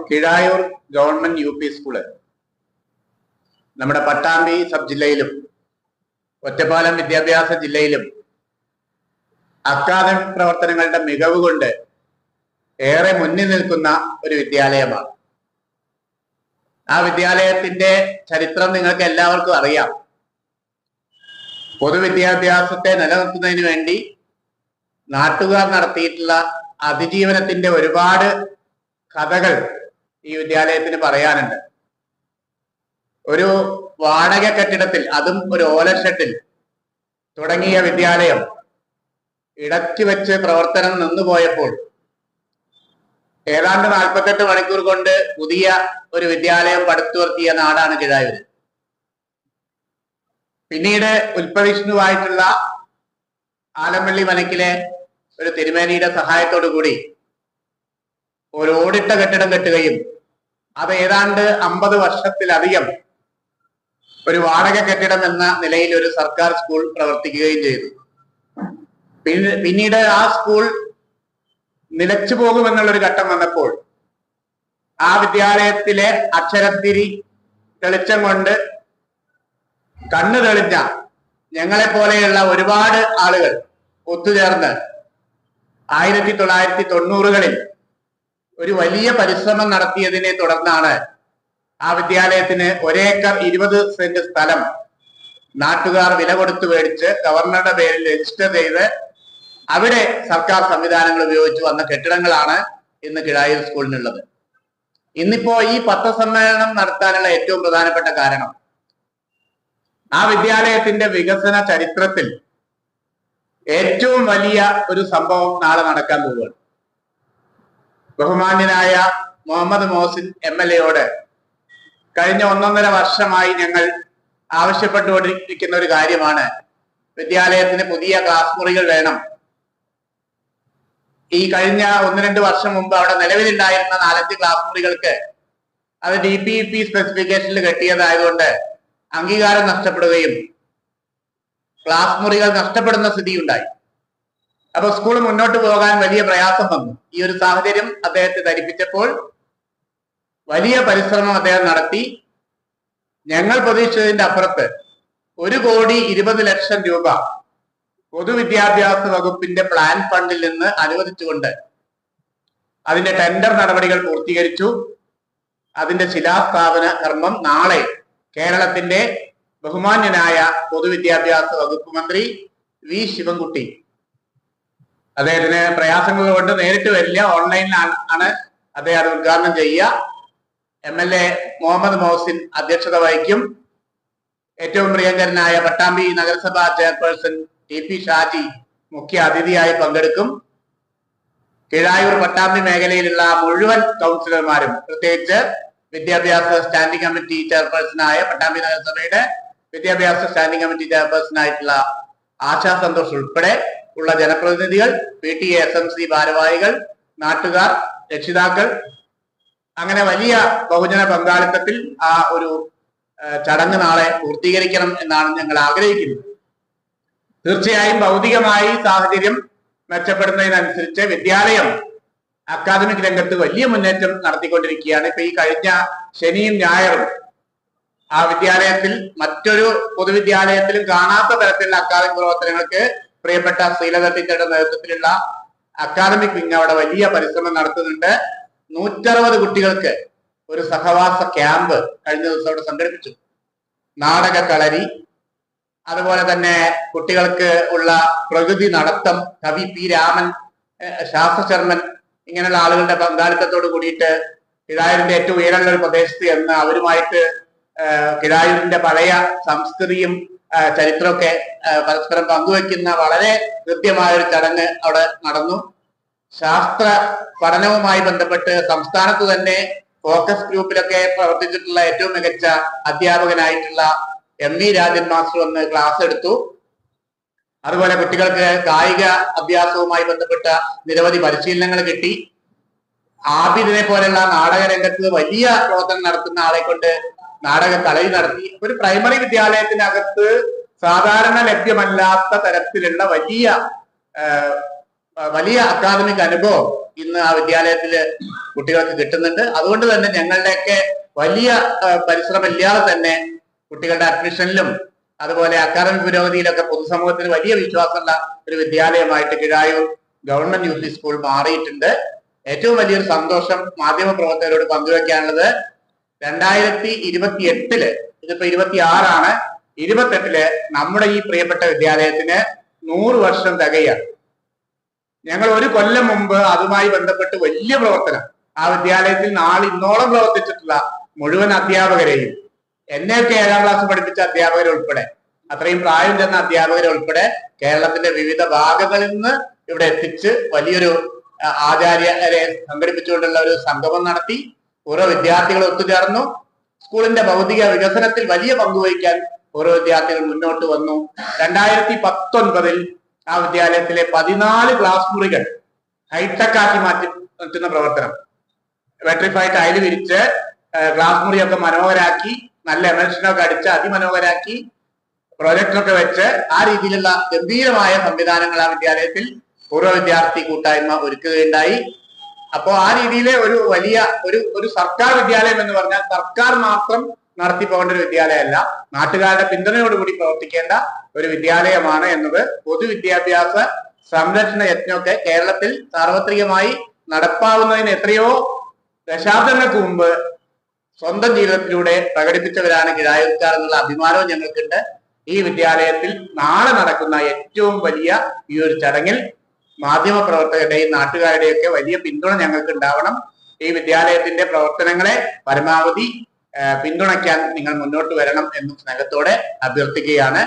Kizhayur government U P school നമ്മുടെ Pattambi sub ജില്ലയിലും ഒറ്റപ്പാലം വിദ്യാഭ്യാസ ജില്ലയിലും അക്കാദമിക് പ്രവർത്തനങ്ങളുടെ മികവ് കൊണ്ട് ഏറെ മുന്നിൽ നിൽക്കുന്ന ഒരു വിദ്യാലയമാണ്. ആ വിദ്യാലയത്തിന്റെ ചരിത്രം നിങ്ങൾക്ക് എല്ലാവർക്കും അറിയാം. പൊതുവിദ്യാഭ്യാസത്തെ നിലനിർത്തുന്നതിന് വേണ്ടി നാട്ടുകാർ നടത്തിയിട്ടുള്ള അതിജീവനത്തിന്റെ ഒരുപാട് കഥകൾ ഈ വിദ്യാലയത്തിന് പറയാനുണ്ട്. ഒരു വാടക കെട്ടിടത്തിൽ, അതും ഒരു ഓലഷെഡിൽ തുടങ്ങിയ വിദ്യാലയം ഇടയ്ക്ക് വെച്ച് പ്രവർത്തനം നിന്നുപോയപ്പോൾ ഏതാണ്ട് 48 മണിക്കൂർ കൊണ്ട് പുതിയ ഒരു വിദ്യാലയം പടുത്തുയർത്തിയ നാടാണ് കിഴായൂർ. പിന്നീട് ഉൽപ്പവിഷ്ണുവായിട്ടുള്ള ആലമ്പള്ളി മനക്കിലെ ഒരു തിരുമേനിയുടെ സഹായത്തോടു കൂടി ഒരു ഓടിട്ട കെട്ടിടം കെട്ടുകയും അത് ഏതാണ്ട് 50 വർഷത്തിലധികം ഒരു വാടക കെട്ടിടം എന്ന നിലയിൽ ഒരു സർക്കാർ സ്കൂൾ പ്രവർത്തിക്കുകയും ചെയ്തു. പിന്നീട് ആ സ്കൂൾ നിലച്ചു പോകുമെന്നുള്ളൊരു ഘട്ടം വന്നപ്പോൾ ആ വിദ്യാലയത്തിലെ അക്ഷരത്തിരി തെളിച്ചം കൊണ്ട് കണ്ണു തെളിഞ്ഞ ഞങ്ങളെ പോലെയുള്ള ഒരുപാട് ആളുകൾ ഒത്തുചേർന്ന് 1990കളിൽ ഒരു വലിയ പരിശ്രമം നടത്തിയതിനെ തുടർന്നാണ് ആ വിദ്യാലയത്തിന് 1 ഏക്കർ 20 സെന്റ് സ്ഥലം നാട്ടുകാർ വില കൊടുത്തു മേടിച്ച് ഗവർണറുടെ പേരിൽ രജിസ്റ്റർ ചെയ്ത് അവിടെ സർക്കാർ സംവിധാനങ്ങൾ ഉപയോഗിച്ച് വന്ന കെട്ടിടങ്ങളാണ് ഇന്ന് കിഴായൂർ സ്കൂളിനുള്ളത്. ഇന്നിപ്പോ ഈ പത്രസമ്മേളനം നടത്താനുള്ള ഏറ്റവും പ്രധാനപ്പെട്ട കാരണം ആ വിദ്യാലയത്തിന്റെ വികസന ചരിത്രത്തിൽ ഏറ്റവും വലിയ ഒരു സംഭവം നാളെ നടക്കാൻ പോവുകയാണ്. ബഹുമാന്യനായ മുഹമ്മദ് മോഹസിൻ MLA കഴിഞ്ഞ 1.5 വർഷമായി ഞങ്ങൾ ആവശ്യപ്പെട്ടുകൊണ്ടിരിക്കുന്ന ഒരു കാര്യമാണ്, വിദ്യാലയത്തിന് പുതിയ ക്ലാസ് മുറികൾ വേണം. ഈ കഴിഞ്ഞ 1-2 വർഷം മുമ്പ് അവിടെ നിലവിലുണ്ടായിരുന്ന 4-5 ക്ലാസ് മുറികൾക്ക് അത് DPEP സ്പെസിഫിക്കേഷനിൽ കെട്ടിയതായതുകൊണ്ട് അംഗീകാരം നഷ്ടപ്പെടുകയും ക്ലാസ് മുറികൾ നഷ്ടപ്പെടുന്ന സ്ഥിതി ഉണ്ടായി. അപ്പൊ സ്കൂൾ മുന്നോട്ട് പോകാൻ വലിയ പ്രയാസം വന്നു. ഈ ഒരു സാഹചര്യം അദ്ദേഹത്തെ ധരിപ്പിച്ചപ്പോൾ വലിയ പരിശ്രമം അദ്ദേഹം നടത്തി. ഞങ്ങൾ പ്രതീക്ഷിച്ചതിന്റെ അപ്പുറത്ത് 1,20,00,000 രൂപ പൊതുവിദ്യാഭ്യാസ വകുപ്പിന്റെ പ്ലാൻ ഫണ്ടിൽ നിന്ന് അനുവദിച്ചുകൊണ്ട് അതിന്റെ ടെൻഡർ നടപടികൾ പൂർത്തീകരിച്ചു. അതിന്റെ ശിലാസ്ഥാപന കർമ്മം നാളെ കേരളത്തിന്റെ ബഹുമാന്യനായ പൊതുവിദ്യാഭ്യാസ വകുപ്പ് മന്ത്രി വി ശിവൻകുട്ടി, അദ്ദേഹത്തിന് പ്രയാസങ്ങൾ കൊണ്ട് നേരിട്ട് വരില്ല, ഓൺലൈനിലാണ് അദ്ദേഹം അത് ഉദ്ഘാടനം ചെയ്യുക. MLA മുഹമ്മദ് മോഹസിൻ അധ്യക്ഷത വഹിക്കും. ഏറ്റവും പ്രിയങ്കരനായ പട്ടാമ്പി നഗരസഭാ ചെയർപേഴ്സൺ TP ഷാജി മുഖ്യ അതിഥിയായി പങ്കെടുക്കും. കിഴായൂർ പട്ടാമ്പി മേഖലയിലുള്ള മുഴുവൻ കൗൺസിലർമാരും, പ്രത്യേകിച്ച് വിദ്യാഭ്യാസ സ്റ്റാൻഡിംഗ് കമ്മിറ്റി ചെയർപേഴ്സണായ പട്ടാമ്പി നഗരസഭയുടെ വിദ്യാഭ്യാസ സ്റ്റാൻഡിംഗ് കമ്മിറ്റി ചെയർപേഴ്സണായിട്ടുള്ള ആശാ സന്തോഷ് ഉൾപ്പെടെ ഉള്ള ജനപ്രതിനിധികൾ, PTA SMC ഭാരവാഹികൾ, നാട്ടുകാർ, രക്ഷിതാക്കൾ, അങ്ങനെ വലിയ ബഹുജന പങ്കാളിത്തത്തിൽ ആ ഒരു ചടങ്ങ് നാളെ പൂർത്തീകരിക്കണം എന്നാണ് ഞങ്ങൾ ആഗ്രഹിക്കുന്നത്. തീർച്ചയായും ഭൗതികമായി സാഹചര്യം മെച്ചപ്പെടുന്നതിനനുസരിച്ച് വിദ്യാലയം അക്കാദമിക് രംഗത്ത് വലിയ മുന്നേറ്റം നടത്തിക്കൊണ്ടിരിക്കുകയാണ്. ഇപ്പൊ ഈ കഴിഞ്ഞ ശനിയും ഞായറും ആ വിദ്യാലയത്തിൽ മറ്റൊരു പൊതുവിദ്യാലയത്തിലും കാണാത്ത തരത്തിലുള്ള അക്കാദമിക് പ്രവർത്തനങ്ങൾക്ക് പ്രിയപ്പെട്ട ശ്രീലത ടീച്ചറുടെ നേതൃത്വത്തിലുള്ള അക്കാദമിക് വിങ് അവിടെ വലിയ പരിശ്രമം നടത്തുന്നുണ്ട്. 160 കുട്ടികൾക്ക് ഒരു സഹവാസ ക്യാമ്പ് കഴിഞ്ഞ ദിവസം അവിടെ സംഘടിപ്പിച്ചു. നാടക കളരി, അതുപോലെ തന്നെ കുട്ടികൾക്ക് ഉള്ള പ്രകൃതി നടത്തം, കവി P രാമൻ, ശാസ്ത്രശർമ്മൻ, ഇങ്ങനെയുള്ള ആളുകളുടെ പങ്കാളിത്തത്തോട് കൂടിയിട്ട് കിഴായൂരിന്റെ ഏറ്റവും ഉയരമുള്ള ഒരു പ്രദേശത്ത് എന്ന് അവരുമായിട്ട് കിഴായൂരിന്റെ പഴയ സംസ്കൃതിയും ചരിത്രമൊക്കെ പരസ്പരം പങ്കുവെക്കുന്ന വളരെ കൃത്യമായ ഒരു ചടങ്ങ് അവിടെ നടന്നു. ശാസ്ത്ര പഠനവുമായി ബന്ധപ്പെട്ട് സംസ്ഥാനത്ത് തന്നെ ഫോക്കസ് ഗ്രൂപ്പിലൊക്കെ പ്രവർത്തിച്ചിട്ടുള്ള ഏറ്റവും മികച്ച അധ്യാപകനായിട്ടുള്ള MV രാജൻ മാസ്റ്റർ വന്ന് ക്ലാസ് എടുത്തു. അതുപോലെ കുട്ടികൾക്ക് കായിക അഭ്യാസവുമായി ബന്ധപ്പെട്ട നിരവധി പരിശീലനങ്ങൾ കിട്ടി. ആബിദിനെ പോലെയുള്ള നാടക രംഗത്ത് വലിയ പ്രവർത്തനം നടത്തുന്ന ആളെ കൊണ്ട് നാടക കളരി നടത്തി. ഒരു പ്രൈമറി വിദ്യാലയത്തിനകത്ത് സാധാരണ ലഭ്യമല്ലാത്ത തരത്തിലുള്ള വലിയ വലിയ അക്കാദമിക് അനുഭവം ഇന്ന് ആ വിദ്യാലയത്തില് കുട്ടികൾക്ക് കിട്ടുന്നുണ്ട്. അതുകൊണ്ട് തന്നെ ഞങ്ങളുടെയൊക്കെ വലിയ പരിശ്രമമില്ലാതെ തന്നെ കുട്ടികളുടെ അഡ്മിഷനിലും അതുപോലെ അക്കാദമിക് പുരോഗതിയിലൊക്കെ പൊതുസമൂഹത്തിന് വലിയ വിശ്വാസമുള്ള ഒരു വിദ്യാലയമായിട്ട് Kizhayur government U P school മാറിയിട്ടുണ്ട്. ഏറ്റവും വലിയൊരു സന്തോഷം മാധ്യമ പ്രവർത്തകരോട് പങ്കുവെക്കാനുള്ളത് 2028 ഇതിപ്പോ 26 28 നമ്മുടെ ഈ പ്രിയപ്പെട്ട വിദ്യാലയത്തിന് 100 വർഷം തികയാണ്. ഞങ്ങൾ ഒരു കൊല്ലം മുമ്പ് അതുമായി ബന്ധപ്പെട്ട് വലിയ പ്രവർത്തനം ആ വിദ്യാലയത്തിൽ ഇന്നോളം പ്രവർത്തിച്ചിട്ടുള്ള മുഴുവൻ അധ്യാപകരെയും എന്നെയൊക്കെ 7ാം ക്ലാസ് പഠിപ്പിച്ച അധ്യാപകരെ ഉൾപ്പെടെ അത്രയും പ്രായം ചെന്ന അധ്യാപകരെ ഉൾപ്പെടെ കേരളത്തിന്റെ വിവിധ ഭാഗങ്ങളിൽ നിന്ന് ഇവിടെ എത്തിച്ച് വലിയൊരു ആചാര്യരെ സംഘടിപ്പിച്ചുകൊണ്ടുള്ള ഒരു സംഗമം നടത്തി. ഓരോ വിദ്യാർത്ഥികൾ ഒത്തുചേർന്നു. സ്കൂളിന്റെ ഭൗതിക വികസനത്തിൽ വലിയ പങ്കുവഹിക്കാൻ ഓരോ വിദ്യാർത്ഥികൾ മുന്നോട്ട് വന്നു. 2019 ആ വിദ്യാലയത്തിലെ 14 ക്ലാസ് മുറികൾ ഹൈടെക് ആക്കി മാറ്റുന്ന പ്രവർത്തനം, വെട്രിഫൈഡ് ടൈല് വിരിച്ച് ക്ലാസ് മുറിയൊക്കെ മനോഹരാക്കി, നല്ല എമൽഷനൊക്കെ അടിച്ച് അതിമനോഹരാക്കി, പ്രൊജക്ടറൊക്കെ വെച്ച് ആ രീതിയിലുള്ള ഗംഭീരമായ സംവിധാനങ്ങൾ ആ വിദ്യാലയത്തിൽ പൂർവ്വ വിദ്യാർത്ഥി കൂട്ടായ്മ ഒരുക്കുകയുണ്ടായി. അപ്പോൾ ആ രീതിയിലെ ഒരു വലിയ ഒരു സർക്കാർ വിദ്യാലയം എന്ന് പറഞ്ഞാൽ സർക്കാർ മാത്രം നടത്തി പോകേണ്ട ഒരു വിദ്യാലയമല്ല, നാട്ടുകാരുടെ പിന്തുണയോടുകൂടി പ്രവർത്തിക്കേണ്ട ഒരു വിദ്യാലയമാണ് എന്നത് പൊതുവിദ്യാഭ്യാസ സംരക്ഷണ യജ്ഞമൊക്കെ കേരളത്തിൽ സാർവത്രികമായി നടപ്പാവുന്നതിന് എത്രയോ ദശാബ്ദങ്ങൾക്ക് മുമ്പ് സ്വന്തം ജീവിതത്തിലൂടെ പ്രകടിപ്പിച്ചവരാണ് കിഴായൂർക്കാർ എന്നുള്ള അഭിമാനവും ഞങ്ങൾക്കുണ്ട്. ഈ വിദ്യാലയത്തിൽ നാളെ നടക്കുന്ന ഏറ്റവും വലിയ ഈ ഒരു ചടങ്ങിൽ മാധ്യമ പ്രവർത്തകരുടെയും നാട്ടുകാരുടെയും ഒക്കെ വലിയ പിന്തുണ ഞങ്ങൾക്ക് ഉണ്ടാവണം. ഈ വിദ്യാലയത്തിന്റെ പ്രവർത്തനങ്ങളെ പരമാവധി പിന്തുണയ്ക്കാൻ നിങ്ങൾ മുന്നോട്ട് വരണം എന്നും സ്നേഹത്തോടെ അഭ്യർത്ഥിക്കുകയാണ്.